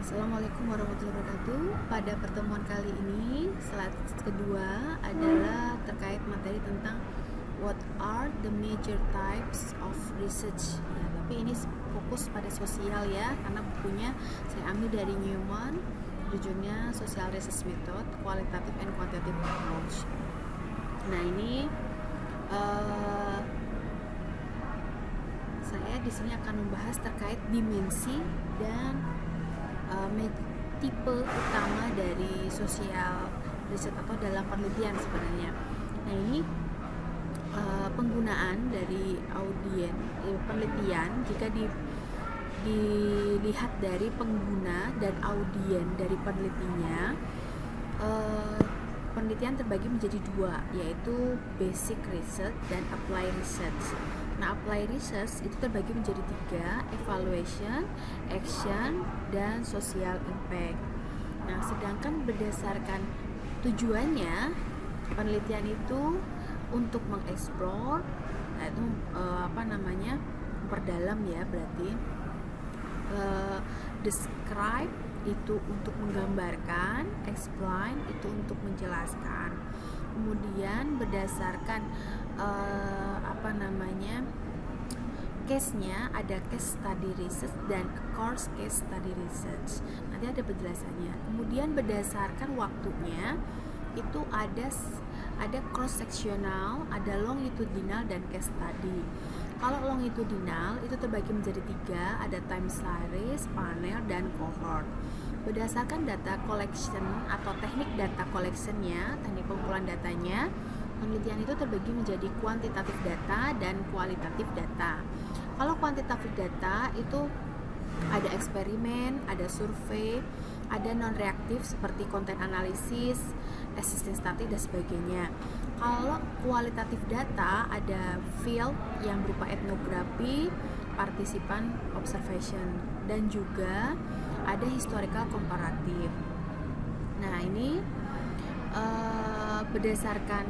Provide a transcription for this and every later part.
Assalamualaikum warahmatullahi wabarakatuh. Pada pertemuan kali ini, slide kedua adalah terkait materi tentang what are the major types of research. Ya, tapi ini fokus pada sosial ya, karena bukunya saya ambil dari Newman, judulnya Social Research Method, Qualitative and Quantitative Approach. Nah ini saya di sini akan membahas terkait dimensi dan tipe utama dari sosial riset atau dalam penelitian sebenarnya. Nah ini penggunaan dari penelitian jika dilihat dari pengguna dan audien dari penelitinya, penelitian terbagi menjadi dua, yaitu basic research dan applied research. Nah, applied research itu terbagi menjadi tiga, evaluation, action, dan social impact. Nah, sedangkan berdasarkan tujuannya, penelitian itu untuk mengeksplor, itu memperdalam ya berarti. Describe itu untuk menggambarkan, explain itu untuk menjelaskan. Kemudian berdasarkan case-nya ada case study research dan course case study research. Nanti ada penjelasannya. Kemudian berdasarkan waktunya itu ada cross sectional, ada longitudinal dan case study. Kalau longitudinal itu terbagi menjadi tiga, ada time series, panel, dan cohort. Berdasarkan data collection atau teknik data collectionnya, teknik pengumpulan datanya, penelitian itu terbagi menjadi kuantitatif data dan kualitatif data. Kalau kuantitatif data itu ada eksperimen, ada survei, ada non-reaktif seperti konten analisis, existing static dan sebagainya. Kalau kualitatif data ada field yang berupa etnografi, partisipan observation, dan juga ada historical komparatif. Nah ini berdasarkan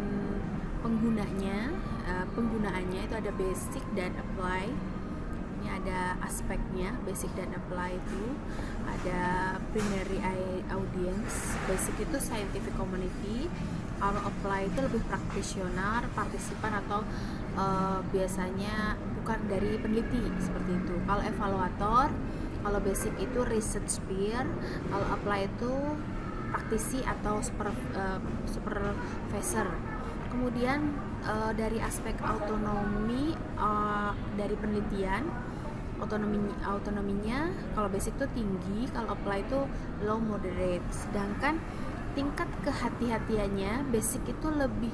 penggunaannya itu ada basic dan apply. Ini ada aspeknya, basic dan apply itu ada primary audience. Basic itu scientific community, kalau apply itu lebih practitioner, partisipan atau biasanya bukan dari peneliti seperti itu. Kalau evaluator, kalau basic itu research peer, kalau apply itu praktisi atau supervisor. Kemudian dari aspek autonomi dari penelitian, autonominya kalau basic itu tinggi, kalau apply itu low moderate. Sedangkan tingkat kehati-hatiannya basic itu lebih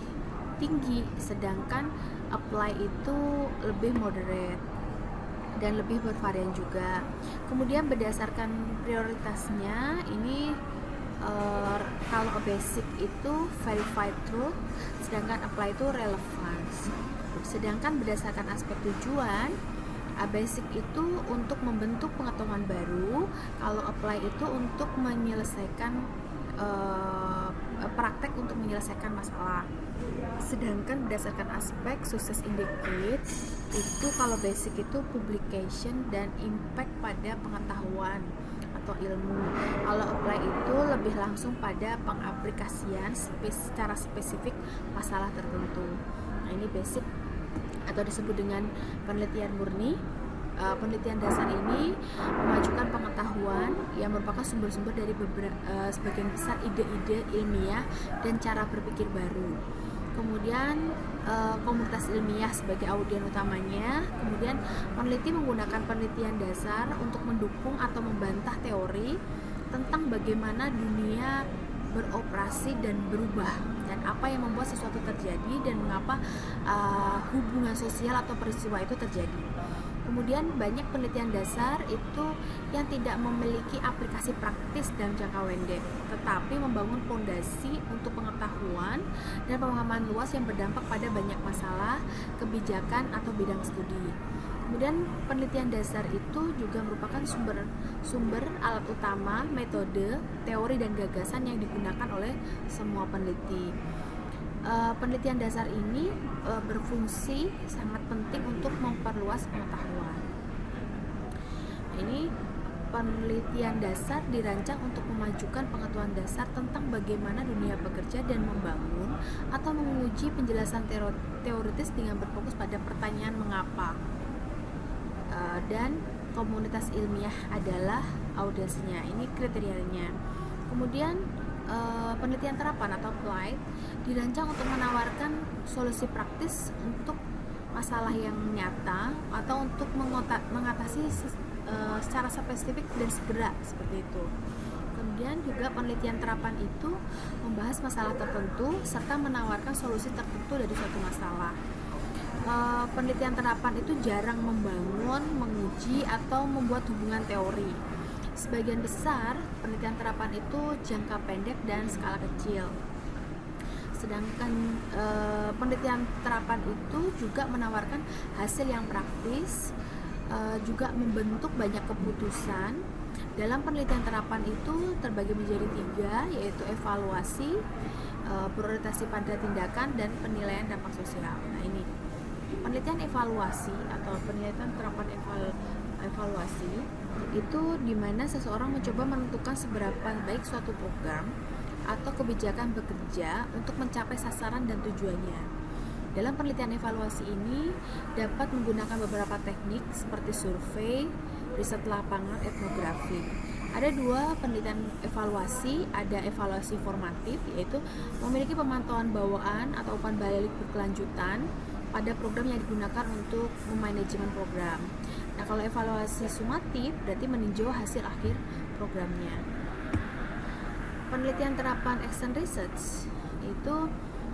tinggi, sedangkan apply itu lebih moderate dan lebih bervarian juga. Kemudian berdasarkan prioritasnya ini kalau basic itu verified truth, sedangkan apply itu relevance. Sedangkan berdasarkan aspek tujuan, basic itu untuk membentuk pengetahuan baru, kalau apply itu untuk menyelesaikan praktek untuk menyelesaikan masalah. Sedangkan berdasarkan aspek success indicate itu kalau basic itu publication dan impact pada pengetahuan atau ilmu. Kalau apply itu lebih langsung pada pengaplikasian secara spesifik masalah tertentu. Nah ini basic atau disebut dengan penelitian murni. Penelitian dasar ini memajukan pengetahuan yang merupakan sumber-sumber dari sebagian besar ide-ide ilmiah dan cara berpikir baru. Kemudian komunitas ilmiah sebagai audien utamanya. Kemudian peneliti menggunakan penelitian dasar untuk mendukung atau membantah teori tentang bagaimana dunia beroperasi dan berubah, dan apa yang membuat sesuatu terjadi dan mengapa hubungan sosial atau peristiwa itu terjadi. Kemudian banyak penelitian dasar itu yang tidak memiliki aplikasi praktis dalam jangka pendek, tetapi membangun fondasi untuk pengetahuan dan pemahaman luas yang berdampak pada banyak masalah, kebijakan atau bidang studi. Kemudian penelitian dasar itu juga merupakan sumber alat utama, metode, teori dan gagasan yang digunakan oleh semua peneliti. Penelitian dasar ini berfungsi sangat penting untuk memperluas pengetahuan. Ini penelitian dasar dirancang untuk memajukan pengetahuan dasar tentang bagaimana dunia bekerja dan membangun atau menguji penjelasan teoritis dengan berfokus pada pertanyaan mengapa. Dan komunitas ilmiah adalah audiensnya. Ini kriterianya. Kemudian penelitian terapan atau applied dirancang untuk menawarkan solusi praktis untuk masalah yang nyata atau untuk mengatasi secara spesifik dan segera, seperti itu. Kemudian juga penelitian terapan itu membahas masalah tertentu serta menawarkan solusi tertentu dari suatu masalah. Penelitian terapan itu jarang membangun, menguji, atau membuat hubungan teori. Sebagian besar penelitian terapan itu jangka pendek dan skala kecil. Sedangkan penelitian terapan itu juga menawarkan hasil yang praktis, juga membentuk banyak keputusan. Dalam penelitian terapan itu terbagi menjadi 3, yaitu evaluasi, berorientasi pada tindakan, dan penilaian dampak sosial. Nah, ini penelitian evaluasi atau penelitian terapan evaluasi itu dimana seseorang mencoba menentukan seberapa baik suatu program atau kebijakan bekerja untuk mencapai sasaran dan tujuannya. Dalam penelitian evaluasi ini dapat menggunakan beberapa teknik seperti survei, riset lapangan, etnografi. Ada 2 penelitian evaluasi, ada evaluasi formatif, yaitu memiliki pemantauan bawaan atau umpan balik berkelanjutan pada program yang digunakan untuk memanajemen program. Nah, kalau evaluasi sumatif berarti meninjau hasil akhir programnya. Penelitian terapan action research itu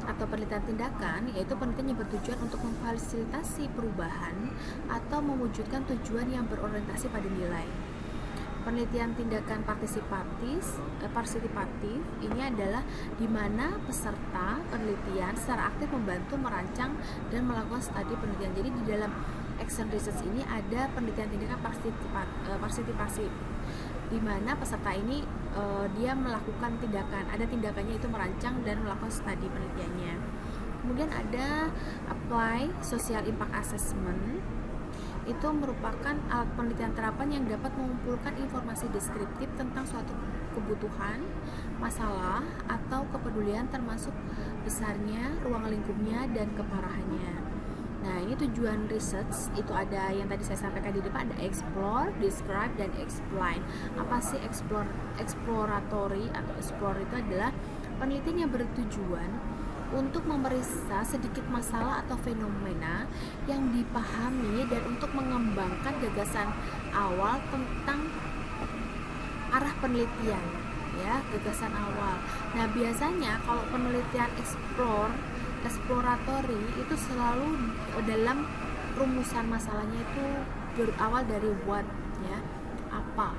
atau penelitian tindakan, yaitu penelitian yang bertujuan untuk memfasilitasi perubahan atau mewujudkan tujuan yang berorientasi pada nilai. Penelitian tindakan partisipatif ini adalah di mana peserta penelitian secara aktif membantu merancang dan melakukan studi penelitian. Jadi di dalam action research ini ada penelitian tindakan partisipasi, di mana peserta ini dia melakukan tindakan, ada tindakannya itu merancang dan melakukan studi penelitiannya. Kemudian ada apply social impact assessment, itu merupakan alat penelitian terapan yang dapat mengumpulkan informasi deskriptif tentang suatu kebutuhan, masalah, atau kepedulian termasuk besarnya, ruang lingkupnya, dan keparahannya. Nah, ini tujuan research itu ada yang tadi saya sampaikan di depan, ada explore, describe, dan explain. Apa sih exploratory atau explore itu adalah penelitian yang bertujuan untuk memeriksa sedikit masalah atau fenomena yang dipahami dan untuk mengembangkan gagasan awal tentang arah penelitian, ya, gagasan awal. Nah, biasanya kalau penelitian exploratory itu selalu dalam rumusan masalahnya itu berawal dari what, ya, apa.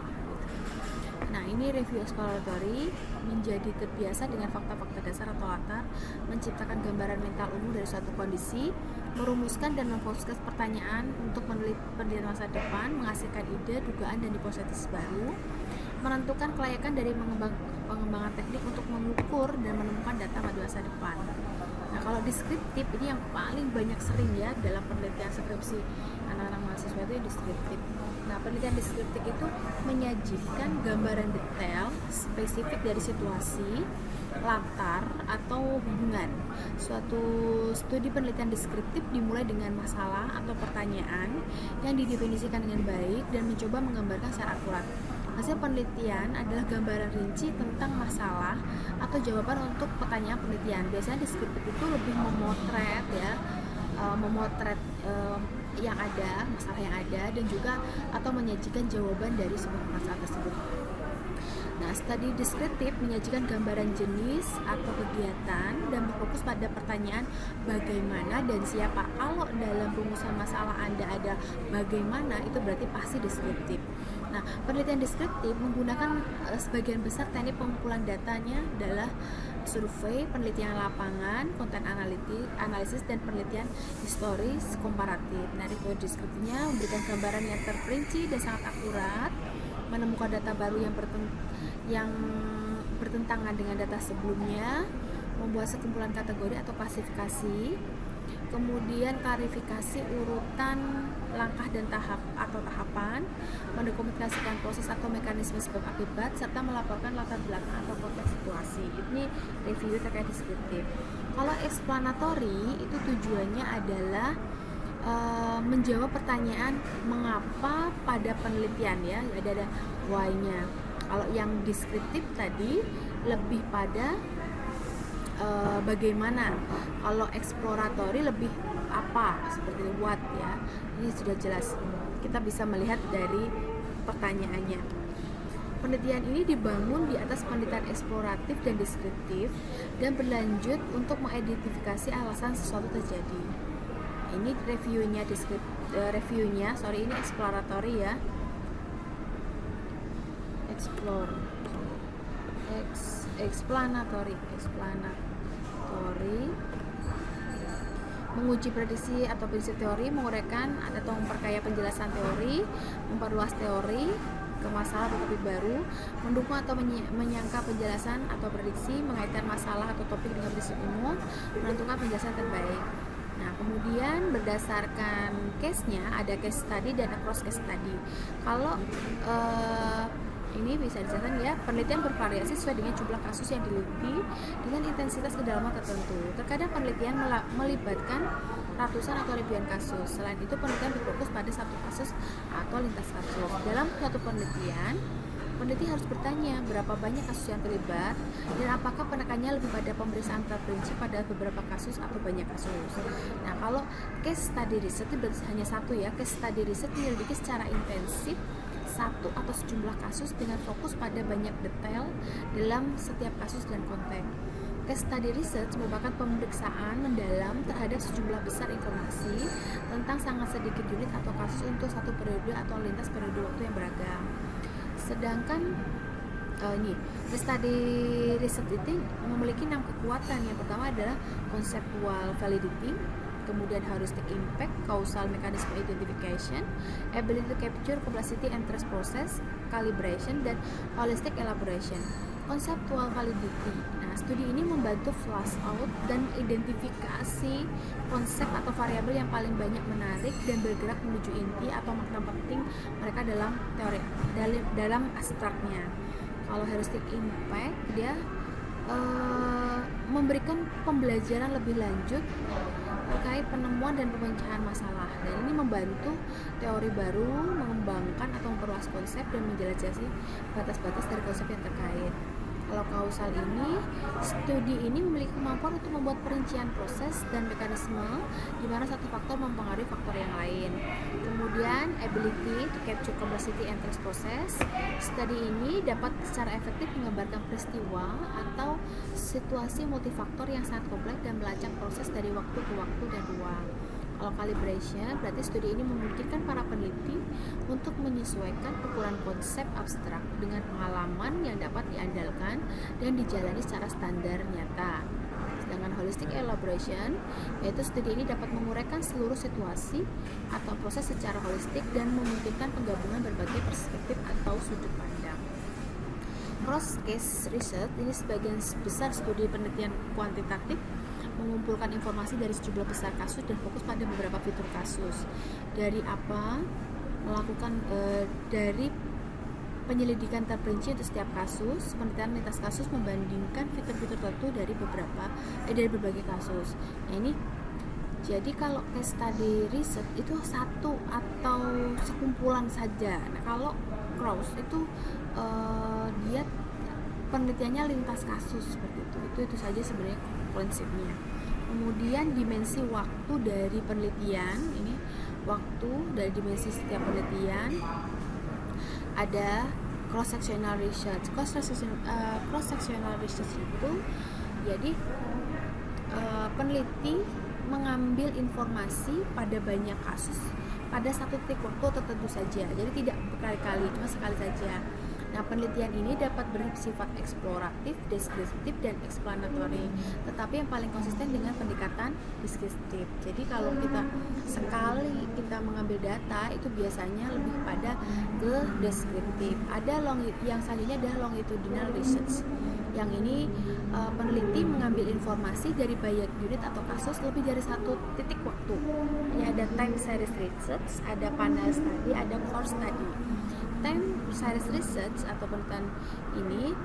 Nah, ini review exploratory menjadi terbiasa dengan fakta-fakta dasar atau latar, menciptakan gambaran mental umum dari suatu kondisi, merumuskan dan memfokuskan pertanyaan untuk penelitian masa depan, menghasilkan ide, dugaan, dan hipotesis baru, menentukan kelayakan dari pengembangan teknik untuk mengukur dan menemukan data pada masa depan. Nah, kalau deskriptif ini yang paling banyak sering ya dalam penelitian skripsi anak-anak mahasiswa itu deskriptif. Nah, penelitian deskriptif itu menyajikan gambaran detail spesifik dari situasi, latar, atau hubungan. Suatu studi penelitian deskriptif dimulai dengan masalah atau pertanyaan yang didefinisikan dengan baik dan mencoba menggambarkan secara akurat. Hasil penelitian adalah gambaran rinci tentang masalah atau jawaban untuk pertanyaan penelitian. Biasanya deskriptif itu lebih memotret yang ada, masalah yang ada, dan juga atau menyajikan jawaban dari sebuah masalah tersebut. Nah, studi deskriptif menyajikan gambaran jenis atau kegiatan dan berfokus pada pertanyaan bagaimana dan siapa. Kalau dalam rumusan masalah Anda ada bagaimana, itu berarti pasti deskriptif. Nah, penelitian deskriptif menggunakan sebagian besar teknik pengumpulan datanya adalah survei, penelitian lapangan, konten analisis, dan penelitian historis komparatif. Nah, review deskriptifnya memberikan gambaran yang terperinci dan sangat akurat, menemukan data baru yang bertentangan dengan data sebelumnya, membuat sekumpulan kategori atau klasifikasi, kemudian klarifikasi urutan langkah dan tahapan, mendokumentasikan proses atau mekanisme sebab akibat, serta melaporkan latar belakang atau konteks situasi. Ini review terkait deskriptif. Kalau explanatory itu tujuannya adalah menjawab pertanyaan mengapa pada penelitian, ya, ada why-nya. Kalau yang deskriptif tadi lebih pada bagaimana. Kalau exploratory lebih apa, seperti what, ya. Ini sudah jelas, kita bisa melihat dari pertanyaannya. Penelitian ini dibangun di atas penelitian eksploratif dan deskriptif dan berlanjut untuk mengidentifikasi alasan sesuatu terjadi. Ini reviewnya ini exploratory, ya. Explanatory menguji prediksi atau prinsip teori, menguraikan atau memperkaya penjelasan teori, memperluas teori ke masalah atau topik baru, mendukung atau menyangka penjelasan atau prediksi, mengaitkan masalah atau topik dengan prinsip umum, menentukan penjelasan terbaik. Nah, kemudian berdasarkan case-nya, ada case study dan across case study. Kalau ini bisa dijelaskan, ya, penelitian bervariasi sesuai dengan jumlah kasus yang diliti dengan intensitas kedalaman tertentu. Terkadang penelitian melibatkan ratusan atau ribuan kasus. Selain itu, penelitian berfokus pada satu kasus atau lintas kasus. Dalam suatu penelitian, peneliti harus bertanya berapa banyak kasus yang terlibat dan apakah penekannya lebih pada pemeriksaan terperinci pada beberapa kasus atau banyak kasus. Nah, kalau case study research itu berarti hanya satu, ya. Case study research menyelidiki secara intensif satu atau sejumlah kasus dengan fokus pada banyak detail dalam setiap kasus dan konteks. Case study research merupakan pemeriksaan mendalam terhadap sejumlah besar informasi tentang sangat sedikit unit atau kasus untuk satu periode atau lintas periode waktu yang beragam. Sedangkan case study research itu memiliki 6 kekuatan. Yang pertama adalah conceptual validity, kemudian heuristic impact, causal mechanism identification, ability to capture complexity and trace process, calibration, dan holistic elaboration. Conceptual validity. Nah, studi ini membantu flush out dan identifikasi konsep atau variabel yang paling banyak menarik dan bergerak menuju inti atau makna penting mereka dalam teori, dalam abstraknya. Kalau heuristic impact, dia memberikan pembelajaran lebih lanjut terkait penemuan dan pemecahan masalah, dan ini membantu teori baru mengembangkan atau memperluas konsep dan menjelajahi batas-batas dari konsep yang terkait. Kalau kausal ini, studi ini memiliki kemampuan untuk membuat perincian proses dan mekanisme di mana satu faktor mempengaruhi faktor yang lain. Kemudian ability to capture complexity and trace process. Studi ini dapat secara efektif menggambarkan peristiwa atau situasi multifaktor yang sangat kompleks dan melacak proses dari waktu ke waktu dan ruang. Kalau calibration, berarti studi ini memungkinkan para peneliti untuk menyesuaikan ukuran konsep abstrak dengan pengalaman yang dapat diandalkan dan dijalani secara standar nyata. Sedangkan holistic elaboration, yaitu studi ini dapat menguraikan seluruh situasi atau proses secara holistik dan memungkinkan penggabungan berbagai perspektif atau sudut pandang. Cross case research ini sebagian besar studi penelitian kuantitatif mengumpulkan informasi dari sejumlah besar kasus dan fokus pada beberapa fitur kasus. Dari apa? Melakukan dari penyelidikan terperinci untuk setiap kasus, penelitian lintas kasus membandingkan fitur-fitur tertentu dari berbagai kasus. Nah, ini jadi kalau case study research itu satu atau sekumpulan saja. Nah, kalau cross itu dia penelitiannya lintas kasus seperti itu. Itu saja sebenarnya prinsipnya. Kemudian dimensi waktu dari penelitian, ini waktu dari dimensi setiap penelitian. Ada cross sectional research. Cross sectional research itu jadi peneliti mengambil informasi pada banyak kasus pada satu titik waktu tertentu saja. Jadi tidak berkali-kali, cuma sekali saja. Nah, Nah, penelitian ini dapat bersifat eksploratif, deskriptif, dan explanatory, tetapi yang paling konsisten dengan pendekatan deskriptif. Jadi kalau sekali kita mengambil data itu biasanya lebih pada ke deskriptif. Yang selanjutnya adalah longitudinal research. Yang ini peneliti mengambil informasi dari banyak unit atau kasus lebih dari satu titik waktu. Ya, ada time series research, ada panel study, ada course study. Time series research atau penelitian ini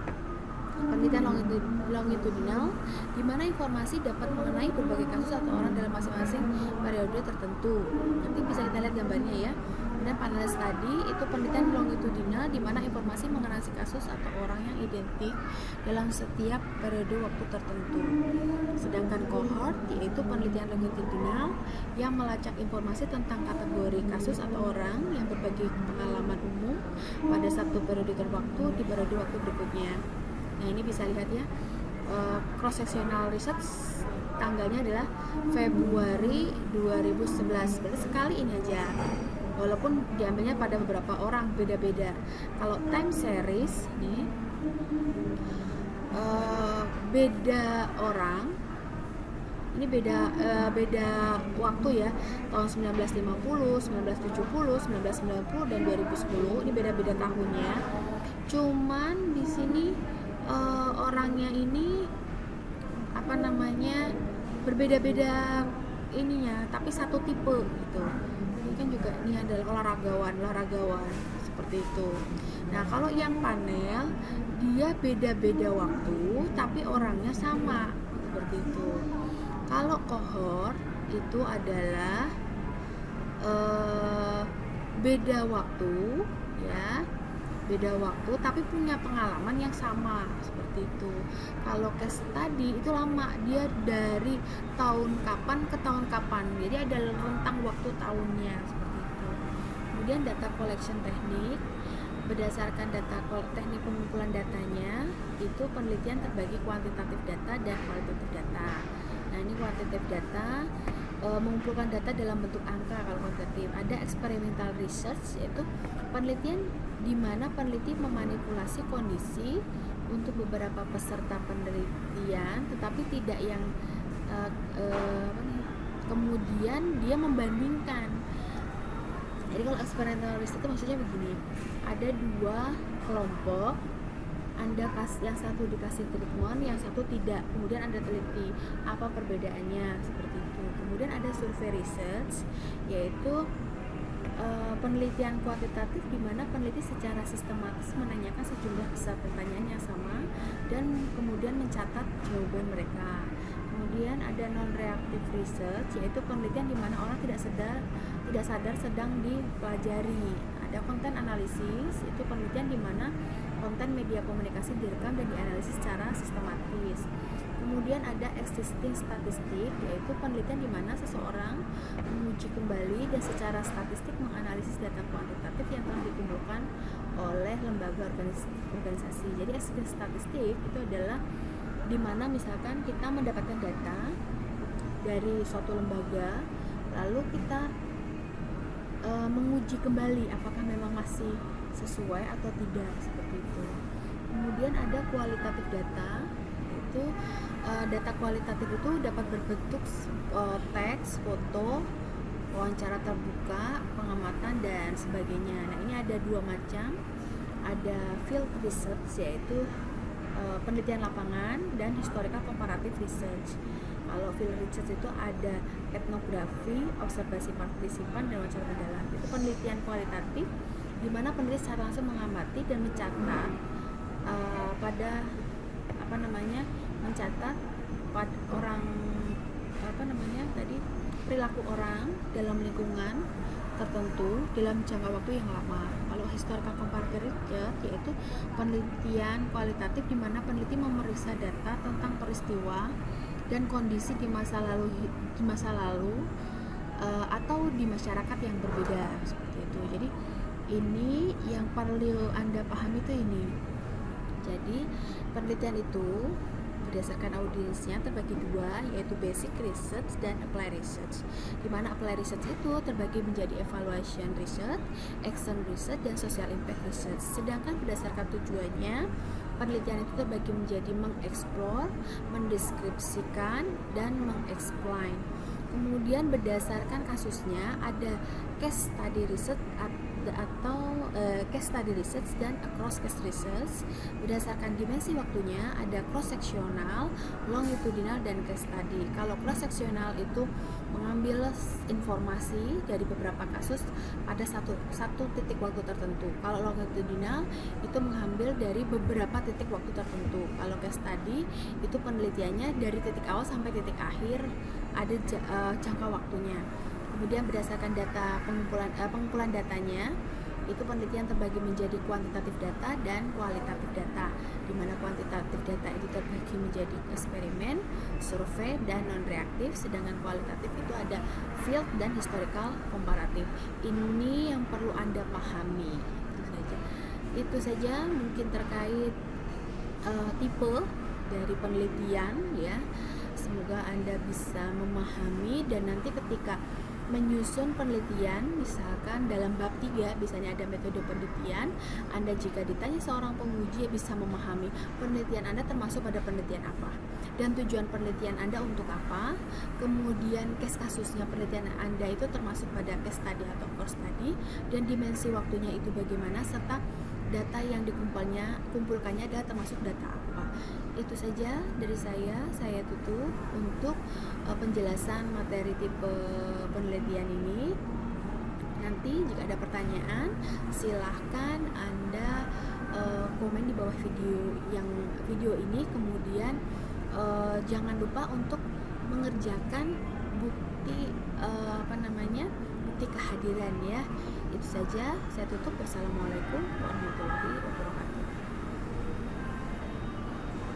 penelitian longitudinal di mana informasi dapat mengenai berbagai kasus atau orang dalam masing-masing periode tertentu. Nanti bisa kita lihat gambarnya ya. Dan panel study itu penelitian longitudinal di mana informasi mengenai kasus atau orang yang identik dalam setiap periode waktu tertentu. Sedangkan cohort yaitu penelitian longitudinal yang melacak informasi tentang kategori kasus atau orang yang berbagi pengalaman umum pada satu periode waktu di periode waktu berikutnya. Nah, ini bisa lihat ya, cross sectional research tanggalnya adalah Februari 2011. Berarti sekali ini aja. Walaupun diambilnya pada beberapa orang beda-beda. Kalau time series nih beda orang, ini beda waktu ya, tahun 1950, 1970, 1990 dan 2010. Ini beda-beda tahunnya. Cuman di sini orangnya ini berbeda-beda ininya, tapi satu tipe gitu. Ini kan juga ini adalah olahragawan seperti itu. Nah, kalau yang panel dia beda-beda waktu tapi orangnya sama seperti itu. Kalau cohort itu adalah beda waktu ya, beda waktu tapi punya pengalaman yang sama seperti itu. Kalau case study itu lama, dia dari tahun kapan ke tahun kapan, jadi ada rentang waktu tahunnya seperti itu. Kemudian data collection teknik, berdasarkan teknik pengumpulan datanya itu penelitian terbagi kuantitatif data dan kualitatif data. Nah, ini kuantitatif data mengumpulkan data dalam bentuk angka. Kalau kuantitatif ada experimental research, yaitu penelitian di mana peneliti memanipulasi kondisi untuk beberapa peserta penelitian, tetapi tidak yang kemudian dia membandingkan. Jadi kalau experimental research itu maksudnya begini, ada dua kelompok, yang satu dikasih treatment, yang satu tidak, kemudian Anda teliti apa perbedaannya seperti itu. Kemudian ada survei research, yaitu penelitian kuantitatif di mana peneliti secara sistematis menanyakan sejumlah besar pertanyaan yang sama dan kemudian mencatat jawaban mereka. Kemudian ada non-reactive research, yaitu penelitian di mana orang tidak sadar sedang dipelajari. Ada konten analisis, itu penelitian di mana konten media komunikasi direkam dan dianalisis secara sistematis. Kemudian ada existing statistik, yaitu penelitian di mana seseorang menguji kembali dan secara statistik menganalisis data kuantitatif yang telah dikumpulkan oleh lembaga organisasi. Jadi existing statistik itu adalah di mana misalkan kita mendapatkan data dari suatu lembaga, lalu kita menguji kembali apakah memang masih sesuai atau tidak seperti itu. Kemudian ada kualitatif data, itu data kualitatif itu dapat berbentuk teks, foto, wawancara terbuka, pengamatan dan sebagainya. Nah, ini ada dua macam, ada field research, yaitu penelitian lapangan, dan historical comparative research. Kalau field research itu ada etnografi, observasi partisipan, dan wawancara mendalam. Itu penelitian kualitatif di mana peneliti secara langsung mengamati dan mencatat mencatat pada orang perilaku orang dalam lingkungan tertentu dalam jangka waktu yang lama. Kalau historical comparative research yaitu penelitian kualitatif di mana peneliti memeriksa data tentang peristiwa dan kondisi di masa lalu atau di masyarakat yang berbeda seperti itu. Jadi ini yang perlu Anda pahami itu ini. Jadi penelitian itu berdasarkan audiensnya terbagi dua, yaitu basic research dan apply research. Di mana apply research itu terbagi menjadi evaluation research, action research, dan social impact research. Sedangkan berdasarkan tujuannya, penelitian itu terbagi menjadi mengeksplor, mendeskripsikan, dan mengexplain. Kemudian berdasarkan kasusnya ada case study research atau case study research dan across case research. Berdasarkan dimensi waktunya ada cross sectional, longitudinal, dan case study. Kalau cross sectional itu mengambil informasi dari beberapa kasus pada satu titik waktu tertentu. Kalau longitudinal itu mengambil dari beberapa titik waktu tertentu. Kalau case study itu penelitiannya dari titik awal sampai titik akhir, ada jangka waktunya. Kemudian berdasarkan data pengumpulan datanya, itu penelitian terbagi menjadi kuantitatif data dan kualitatif data, di mana kuantitatif data itu terbagi menjadi eksperimen, survei, dan non-reaktif, sedangkan kualitatif itu ada field dan historical komparatif. Ini yang perlu Anda pahami. Itu saja mungkin terkait tipe dari penelitian ya. Semoga Anda bisa memahami, dan nanti ketika menyusun penelitian, misalkan dalam bab 3 misalnya ada metode penelitian, Anda jika ditanya seorang penguji bisa memahami penelitian Anda termasuk pada penelitian apa dan tujuan penelitian Anda untuk apa, kemudian case kasusnya penelitian Anda itu termasuk pada case study atau course study, dan dimensi waktunya itu bagaimana, serta data yang kumpulkannya adalah termasuk data apa. Itu saja dari saya tutup untuk penjelasan materi tipe penelitian ini. Nanti jika ada pertanyaan silahkan Anda komen di bawah video ini. Kemudian jangan lupa untuk mengerjakan bukti bukti kehadiran ya. Itu saja, saya tutup. Wassalamualaikum warahmatullahi wabarakatuh.